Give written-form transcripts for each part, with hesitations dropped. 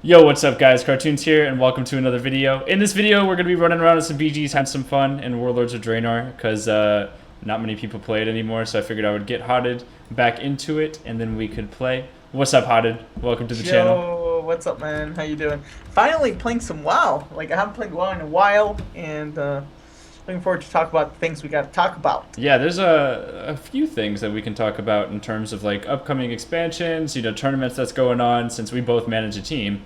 Yo, what's up guys? Cartoons here and welcome to another video. In this video, we're going to be running around with some BGs, having some fun in Warlords of Draenor because not many people play it anymore, so I figured I would get Hotted back into it and then we could play. What's up, Hotted? Welcome to the channel. Yo, what's up, man? How you doing? Finally playing some WoW. Like, I haven't played WoW in a while, and looking forward to talk about the things we got to talk about. Yeah, there's a few things that we can talk about in terms of like upcoming expansions, tournaments that's going on since we both manage a team,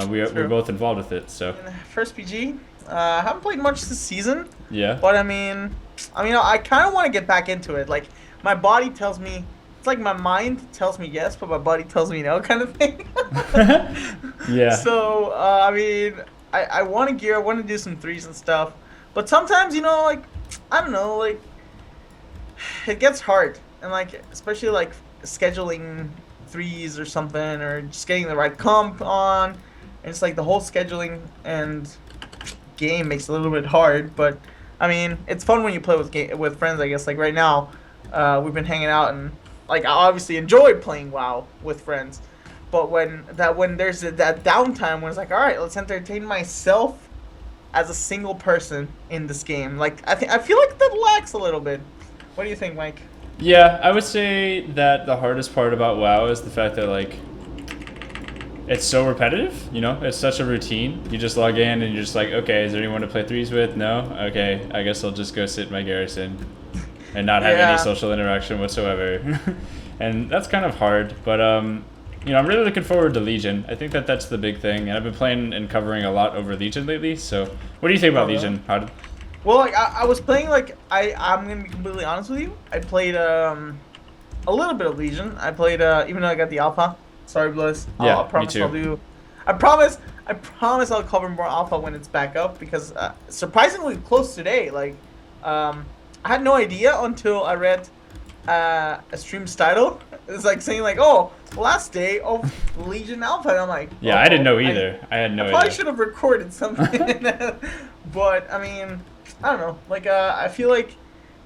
we're both involved with it, so. First PG, I haven't played much this season. Yeah. But I mean, I kind of want to get back into it. Like, my body tells me, it's like my mind tells me yes, but my body tells me no, kind of thing. Yeah. So, I want to gear, I want to do some threes and stuff. But sometimes, like, I don't know, like, it gets hard. And, like, especially, like, scheduling threes or something, or just getting the right comp on. And it's, like, the whole scheduling and game makes it a little bit hard. But, I mean, it's fun when you play with friends, I guess. Like, right now, we've been hanging out, and, like, I obviously enjoy playing WoW with friends. But when there's that downtime when it's like, all right, let's entertain myself as a single person in this game. Like, I feel like that lacks a little bit. What do you think, Mike? Yeah, I would say that the hardest part about WoW is the fact that, like, it's so repetitive, It's such a routine. You just log in and you're just like, okay, is there anyone to play threes with? No? Okay, I guess I'll just go sit in my garrison and not have any social interaction whatsoever. And that's kind of hard, but, I'm really looking forward to Legion. I think that's the big thing, and I've been playing and covering a lot over Legion lately, so what do you think about Legion? Well, like, I was playing, like, I'm going to be completely honest with you. I played a little bit of Legion. I played, even though I got the alpha. Sorry, Bliss. Yeah, I promise me too. I promise I'll cover more alpha when it's back up, because surprisingly close today. Like, I had no idea until I read a stream's title. It's like saying, like, oh, last day of Legion Alpha, and I'm like, yeah, I didn't know either. I had no idea. I probably should have recorded something. But I mean, I don't know. Like, I feel like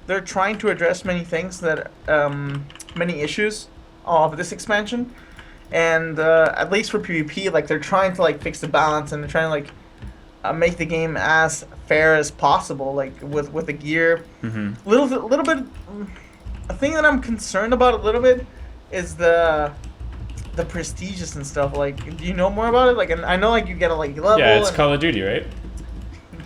they're trying to address many things that many issues of this expansion, and at least for PvP, like, they're trying to, like, fix the balance, and they're trying to, like, make the game as fair as possible, like, with the gear. Mm-hmm. Little bit. A thing that I'm concerned about a little bit is the prestigious and stuff. Like, do you know more about it? Like, and I know, like, you get a, like, level. Yeah, it's Call of Duty, right?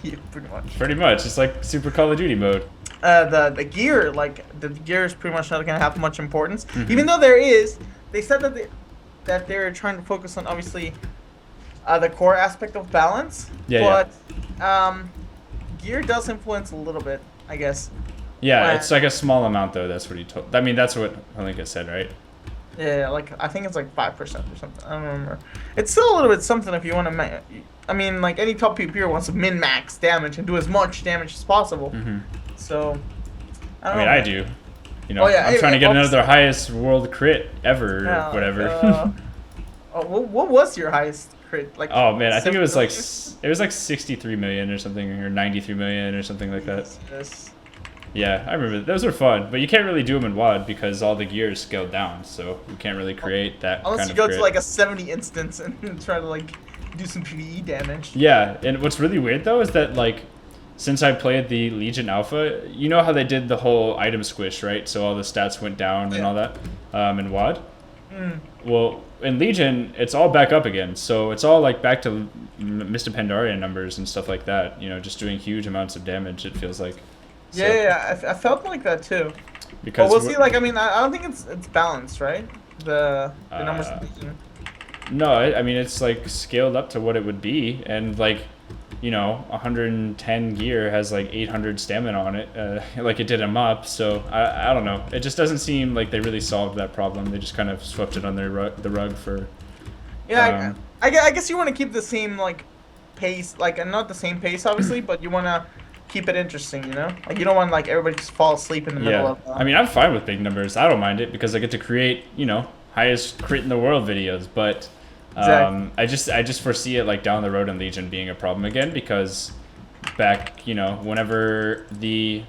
Yeah, pretty much. Pretty much. It's like super Call of Duty mode. The gear, like, the gear is pretty much not gonna have much importance. Mm-hmm. Even though they said that they're trying to focus on, obviously, the core aspect of balance. Yeah. But gear does influence a little bit, I guess. Yeah, it's like a small amount though. That's what he told. I mean, that's what Holinka said, right? Yeah, like, I think it's like 5% or something. I don't remember. It's still a little bit something if you want to. I mean, like, any top PvPer wants to min max damage and do as much damage as possible. Mm-hmm. So, I mean, I do. I'm trying to get another highest world crit ever, yeah, whatever. What was your highest crit? Like, oh man, I think it was like 63 million or something, or 93 million or something like that. Yes. Yeah, I remember. Those are fun, but you can't really do them in WoD because all the gear is scaled down, so you can't really create that unless kind you of go crit. to, like, a 70 instance and try to, like, do some PvE damage. Yeah, and what's really weird though is that, like, since I played the Legion Alpha, you know how they did the whole item squish, right? So all the stats went down and all that in WoD. Well, in Legion, it's all back up again. So it's all, like, back to Mr. Pandaria numbers and stuff like that. Just doing huge amounts of damage, it feels like. So, Yeah, I felt like that too. Because we'll see. Like, I mean, I don't think it's balanced, right? The numbers. No, I mean, it's, like, scaled up to what it would be, and, like, 110 gear has, like, 800 stamina on it, like it did him up. So I don't know. It just doesn't seem like they really solved that problem. They just kind of swept it on the rug for. Yeah, I guess you want to keep the same, like, pace, like, not the same pace, obviously, but you want to keep it interesting, Like, you don't want, like, everybody just fall asleep in the middle of. I mean, I'm fine with big numbers. I don't mind it because I get to create, highest crit in the world videos, but. Exactly. I just foresee it, like, down the road in Legion being a problem again because back, whenever the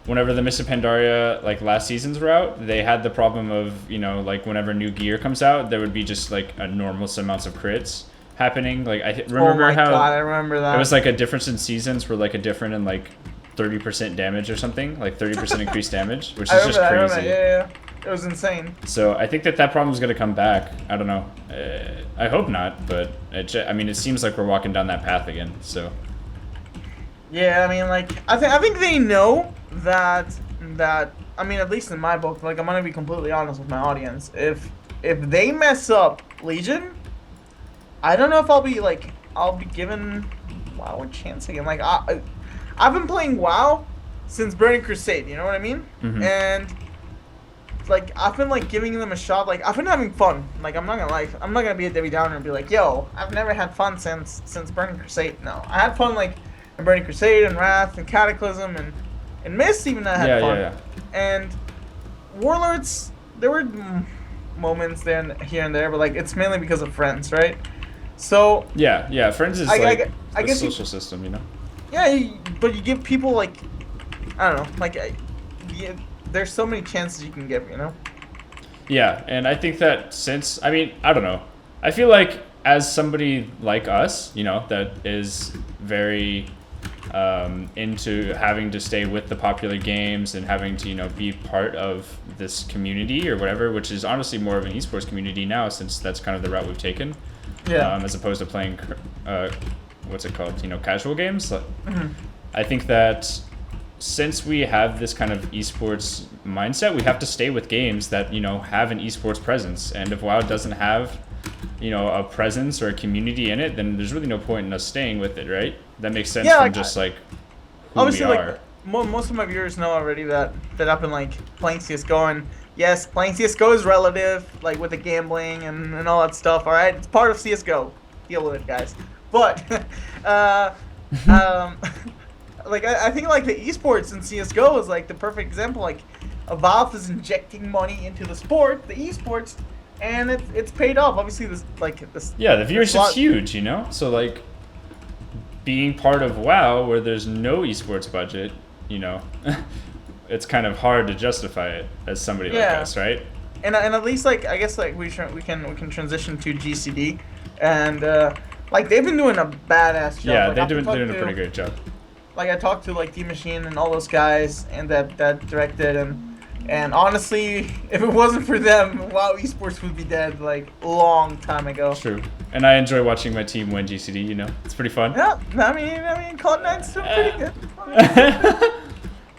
whenever the Mists of Pandaria like last seasons were out, they had the problem of, you know, like whenever new gear comes out, there would be just like enormous amounts of crits happening. Like remember how God, I remember that. it was like a difference in seasons were like a different in like 30% damage or something, like 30% increased damage, which is just crazy. Yeah. It was insane. So I think that problem is going to come back. I don't know. I hope not, but I mean, it seems like we're walking down that path again. So. Yeah, I mean, like I think they know that I mean, at least in my book, like I'm gonna be completely honest with my audience. If they mess up Legion, I don't know if I'll be given WoW a chance again. Like I've been playing WoW since Burning Crusade. You know what I mean? Mm-hmm. And like I've been like giving them a shot. Like I've been having fun. Like I'm not gonna be a Debbie Downer and be like, yo, I've never had fun since Burning Crusade. No, I had fun like in Burning Crusade and Wrath and Cataclysm and Mist. Even I had fun. Yeah. And Warlords, there were moments there here and there, but like it's mainly because of friends, right? So yeah, friends is I guess social system, you know. Yeah, but you give people like I don't know, like there's so many chances you can give, you know? Yeah, and I think that I don't know. I feel like as somebody like us, you know, that is very into having to stay with the popular games and having to, you know, be part of this community or whatever, which is honestly more of an esports community now since that's kind of the route we've taken. Yeah. As opposed to playing, what's it called, you know, casual games. Mm-hmm. I think that since we have this kind of esports mindset, we have to stay with games that, you know, have an esports presence. And if WoW doesn't have, you know, a presence or a community in it, then there's really no point in us staying with it, right? That makes sense from just like who obviously, we are. like most of my viewers know already that I've been like playing CS:GO, and yes, playing CS:GO is relative, like with the gambling and all that stuff. All right, it's part of CS:GO. Deal with it, guys. But like I think like the esports in CS:GO is like the perfect example. Like Valve is injecting money into the sport, the esports, and it's paid off. Obviously, the viewership's huge, you know. So like being part of WoW, where there's no esports budget, you know, it's kind of hard to justify it as somebody like us, right? And at least like I guess like we can transition to GCD, and like they've been doing a badass job. Yeah, like, they're doing a pretty great job. Like I talked to like D-Machine and all those guys and that directed and honestly, if it wasn't for them, WoW esports would be dead like a long time ago. True. And I enjoy watching my team win GCD, you know. It's pretty fun. Yeah, I mean Cloud9's still pretty good.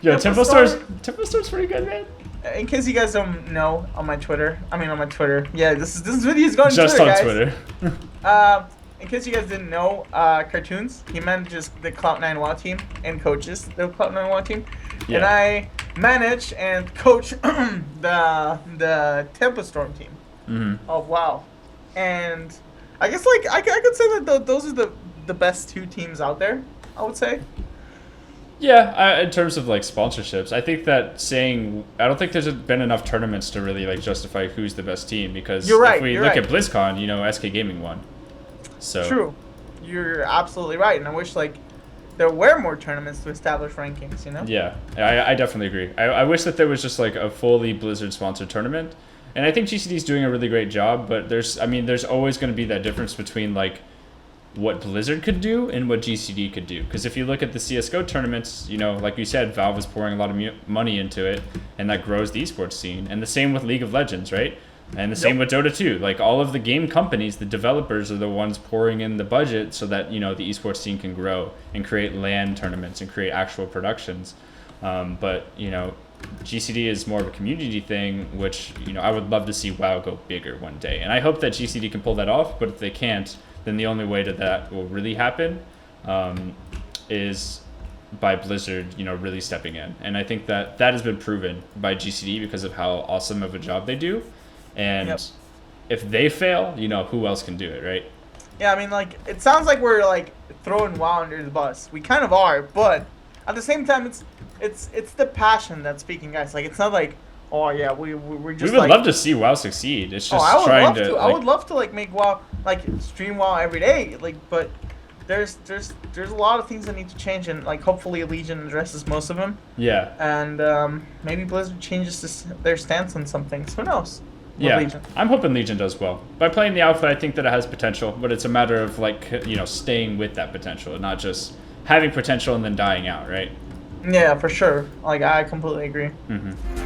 Yeah, Tempo Stor's pretty good, man. In case you guys don't know, on my Twitter. Yeah, this video is going just Twitter, on guys. Twitter. In case you guys didn't know, Cartoons, he manages the Cloud9 WoW team and coaches the Cloud9 WoW team. Yeah. And I manage and coach the Tempo Storm team of WoW. And I guess like I could say that those are the best two teams out there, I would say. Yeah, in terms of like sponsorships, I think that I don't think there's been enough tournaments to really like justify who's the best team because if we look at BlizzCon, you know, SK Gaming won. So true, you're absolutely right, and I wish like there were more tournaments to establish rankings. You know. Yeah, I definitely agree. I wish that there was just like a fully Blizzard sponsored tournament, and I think GCD is doing a really great job. But there's always going to be that difference between like what Blizzard could do and what GCD could do. Because if you look at the CS:GO tournaments, you know, like you said, Valve is pouring a lot of money into it, and that grows the esports scene. And the same with League of Legends, right? And the same with Dota 2. Like all of the game companies, the developers are the ones pouring in the budget so that, you know, the esports scene can grow and create LAN tournaments and create actual productions. But, you know, GCD is more of a community thing, which, you know, I would love to see WoW go bigger one day. And I hope that GCD can pull that off, but if they can't, then the only way that will really happen is by Blizzard, you know, really stepping in. And I think that has been proven by GCD because of how awesome of a job they do. And if they fail, you know, who else can do it, right? Yeah, I mean, like, it sounds like we're, like, throwing WoW under the bus. We kind of are, but at the same time, it's the passion that's speaking, guys. Like, it's not like, oh, yeah, we're just, we would love to see WoW succeed. It's just I would love to, like, make WoW, like, stream WoW every day, like, but there's a lot of things that need to change, and like hopefully Legion addresses most of them, Yeah. and maybe Blizzard changes their stance on some things. Who knows? With Yeah, Legion. I'm hoping Legion does well. By playing the alpha, I think that it has potential, but it's a matter of like staying with that potential, and not just having potential and then dying out, right? Yeah, for sure. Like I completely agree. Mm-hmm.